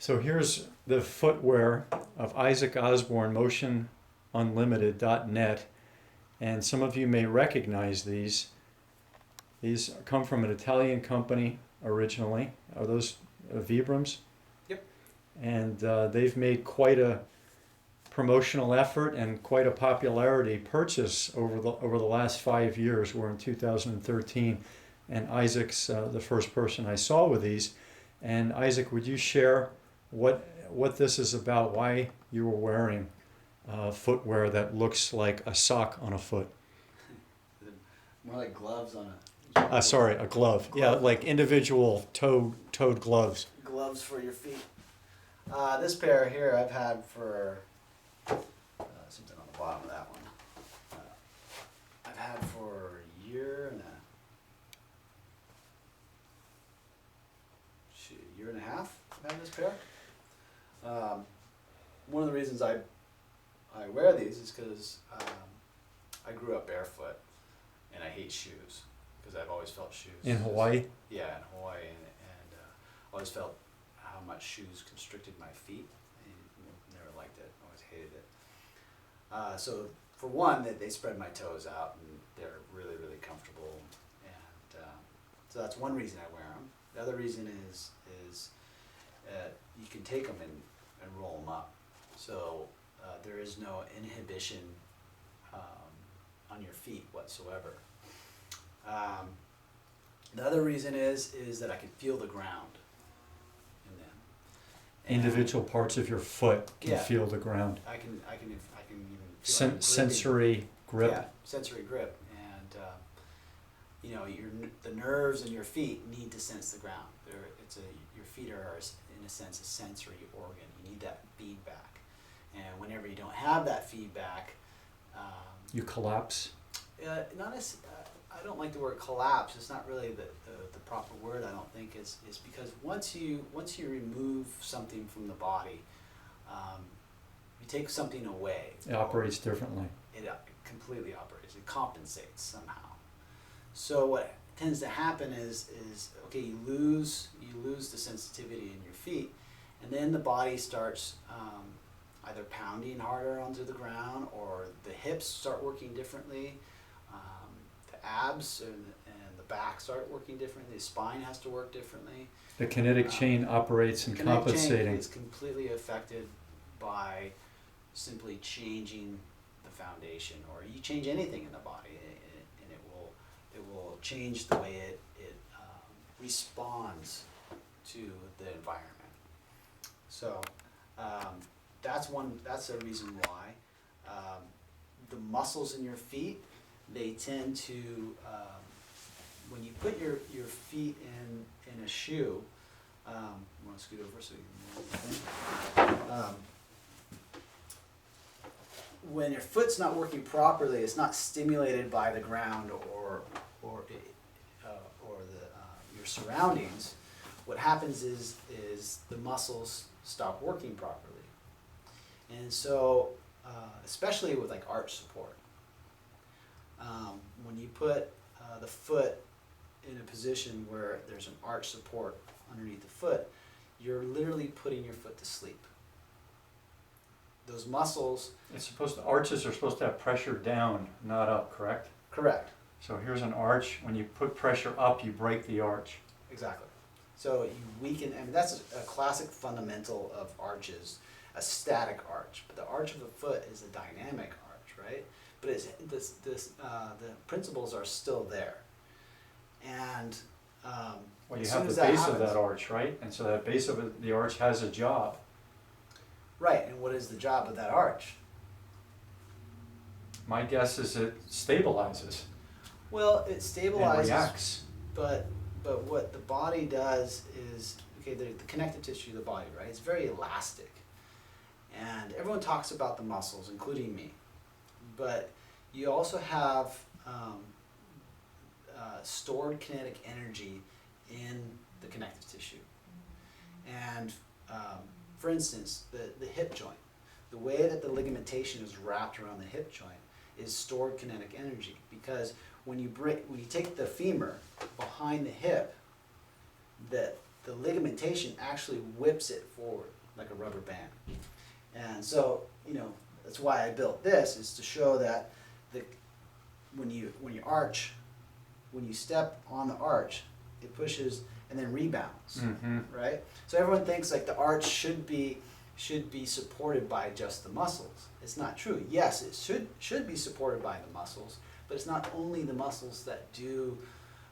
So here's the footwear of Isaac Osborne, motionunlimited.net, and some of you may recognize these. These come from an Italian company originally. Are those Vibrams? Yep. And they've made quite a promotional effort and quite a popularity purchase over the last 5 years. We're in 2013, and Isaac's the first person I saw with these. And Isaac, would you share what this is about? Why you were wearing footwear that looks like a sock on a foot? More like gloves on a. Sorry, a glove. Yeah, like individual toed gloves. Gloves for your feet. This pair here I've had for something on the bottom of that one. I've had for a year and a half. I've had this pair. One of the reasons I wear these is because I grew up barefoot and I hate shoes. Because I've always felt shoes. In Hawaii? Yeah, in Hawaii, and always felt how much shoes constricted my feet. I never liked it. Always hated it. So for one, they spread my toes out, and they're really, really comfortable. And so that's one reason I wear them. The other reason is you can take them and roll them up. So there is no inhibition on your feet whatsoever. The other reason is that I can feel the ground in them. And Individual parts of your foot can feel the ground. I can even feel sensory grip. Yeah, sensory grip, and the nerves in your feet need to sense the ground. Your feet are in a sense a sensory organ. You need that feedback, and whenever you don't have that feedback, you collapse. Not as I don't like the word collapse. It's not really the proper word. I don't think is because once you remove something from the body, you take something away. It operates differently. It completely operates. It compensates somehow. So what tends to happen is okay, you lose the sensitivity in your feet, and then the body starts either pounding harder onto the ground, or the hips start working differently. Abs and the back start working differently. The spine has to work differently. The kinetic chain operates in compensating. Chain is completely affected by simply changing the foundation, or you change anything in the body, and it will change the way it responds to the environment. So that's a reason why the muscles in your feet. They tend to, when you put your feet in a shoe, you want to scoot over so you can when your foot's not working properly, it's not stimulated by the ground or your surroundings. What happens is the muscles stop working properly, and so especially with like arch support. When you put the foot in a position where there's an arch support underneath the foot, you're literally putting your foot to sleep. Those muscles... Arches are supposed to have pressure down, not up, correct? Correct. So here's an arch. When you put pressure up, you break the arch. Exactly. So you weaken, that's a classic fundamental of arches, a static arch. But the arch of the foot is a dynamic arch, right? But the principles are still there, and well, you have the base of that arch, right? And so that base of the arch has a job. Right, and what is the job of that arch? My guess is it stabilizes. Well, it stabilizes. And reacts. But what the body does is, okay, the connective tissue of the body, right? It's very elastic, and everyone talks about the muscles, including me. But you also have stored kinetic energy in the connective tissue. And for instance, the hip joint, the way that the ligamentation is wrapped around the hip joint is stored kinetic energy, because when you take the femur behind the hip, that the ligamentation actually whips it forward like a rubber band. And so, you know, that's why I built this, is to show that when you arch, when you step on the arch, it pushes and then rebounds, right? So everyone thinks like the arch should be supported by just the muscles. It's not true. Yes, it should be supported by the muscles, but it's not only the muscles that do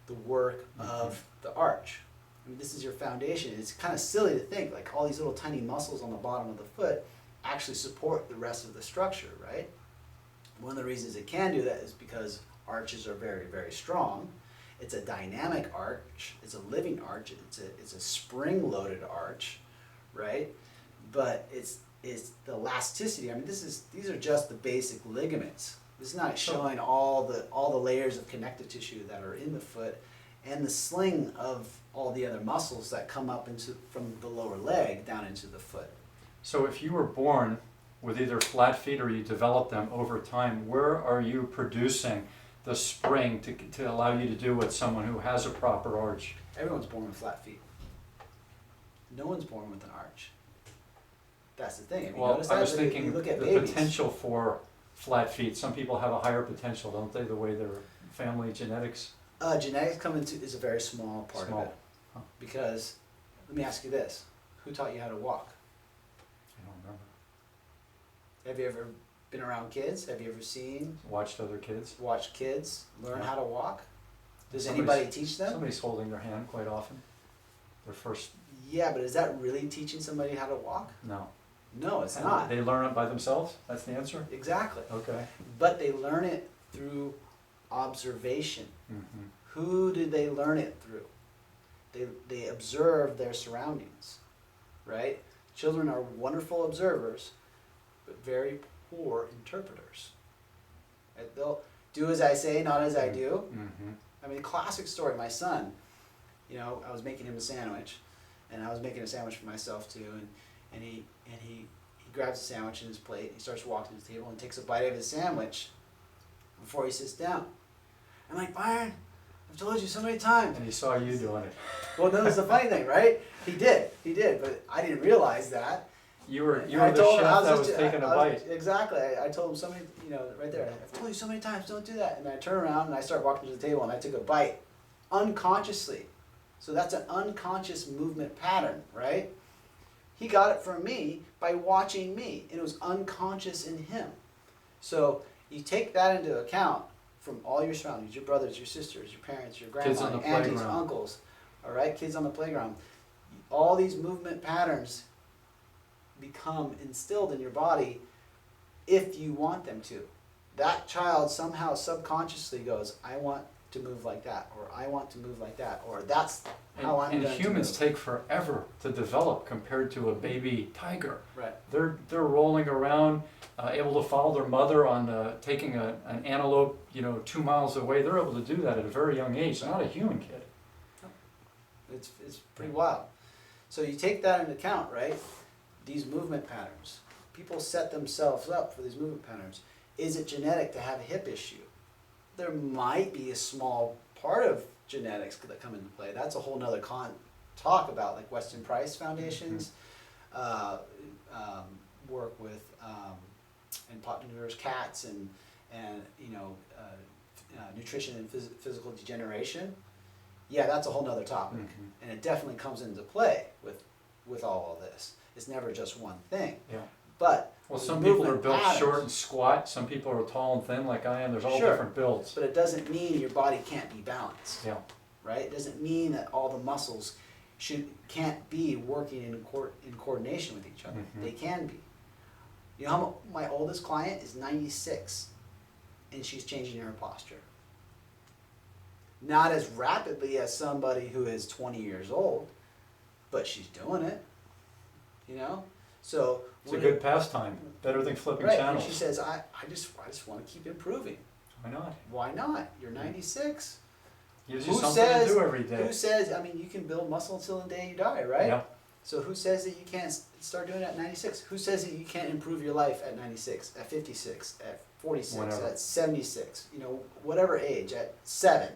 the work of the arch. I mean, this is your foundation. It's kind of silly to think like all these little tiny muscles on the bottom of the foot actually support the rest of the structure, right? One of the reasons it can do that is because arches are very, very strong. It's a dynamic arch. It's a living arch. It's a spring-loaded arch, right? But it's the elasticity. I mean, these are just the basic ligaments. This is not showing all the layers of connective tissue that are in the foot, and the sling of all the other muscles that come up from the lower leg down into the foot. So if you were born with either flat feet or you develop them over time, where are you producing the spring to allow you to do what someone who has a proper arch? Everyone's born with flat feet. No one's born with an arch. That's the thing. Well, notice I that? was thinking you look at the babies. potential for flat feet. Some people have a higher potential, don't they, the way their family genetics? Genetics is a very small part of it. Huh. Because, let me ask you this. Who taught you how to walk? I don't remember. Have you ever been around kids? Have you ever Watched other kids. watched kids learn how to walk? Does Somebody's- anybody teach them? Somebody's holding their hand quite often. Their first, Yeah, but is that really teaching somebody how to walk? no. No, it's And not. They learn it by themselves? That's the answer? Exactly. Okay. But they learn it through observation. Mm-hmm. Who did they learn it through? They observe their surroundings, right? Children are wonderful observers, but very poor interpreters. And they'll do as I say, not as I do. Mm-hmm. I mean, classic story. My son, you know, I was making him a sandwich, and I was making a sandwich for myself too. And he grabs a sandwich in his plate. He starts walking to the table and takes a bite of his sandwich before he sits down. I'm like, Byron, I've told you so many times. And he saw you doing it. Well, that was the funny thing, right? He did, but I didn't realize that. You were And I the told him- chef that was just- taking a I was- bite. Exactly. I told him so many, you know, right there. I've told you so many times, don't do that. And I turn around and I start walking to the table and I took a bite unconsciously. So that's an unconscious movement pattern, right? He got it from me by watching me, and it was unconscious in him. So you take that into account from all your surroundings, your brothers, your sisters, your parents, your Kids grandma, on the aunties, playground. uncles, all right, kids on the playground. All these movement patterns become instilled in your body if you want them to. That child somehow subconsciously goes, I want to move like that, or I want to move like that, or that's how I'm And going to humans move. take forever to develop compared to a baby tiger. Right. They're rolling around, able to follow their mother on taking an antelope, 2 miles away. They're able to do that at a very young age. Not a human kid. It's pretty wild. So you take that into account, right? These movement patterns. People set themselves up for these movement patterns. Is it genetic to have a hip issue? There might be a small part of genetics that come into play. That's a whole nother talk about, like Weston Price Foundations, work with and nurse cats and nutrition and physical degeneration. Yeah, that's a whole nother topic, and it definitely comes into play with all of this. It's never just one thing. Yeah. But Well, the some people are movement built patterns- short and squat. Some people are tall and thin, like I am. There's all Sure. different builds. But it doesn't mean your body can't be balanced, Yeah. right? It doesn't mean that all the muscles can't be working in coordination with each other. Mhm. They can be. You know how my oldest client is 96, and she's changing her posture. Not as rapidly as somebody who is 20 years old, but she's doing it. So It's a good pastime. Better than flipping right. channels. And she says, I just want to keep improving. Why not? Why not? You're 96. Gives you Who something says- to do every day. Who says? I mean, you can build muscle until the day you die, right? Yeah. So who says that you can't start doing it at 96? Who says that you can't improve your life at 96, at 56, at 46, Whatever. at 76? Whatever age, at 7.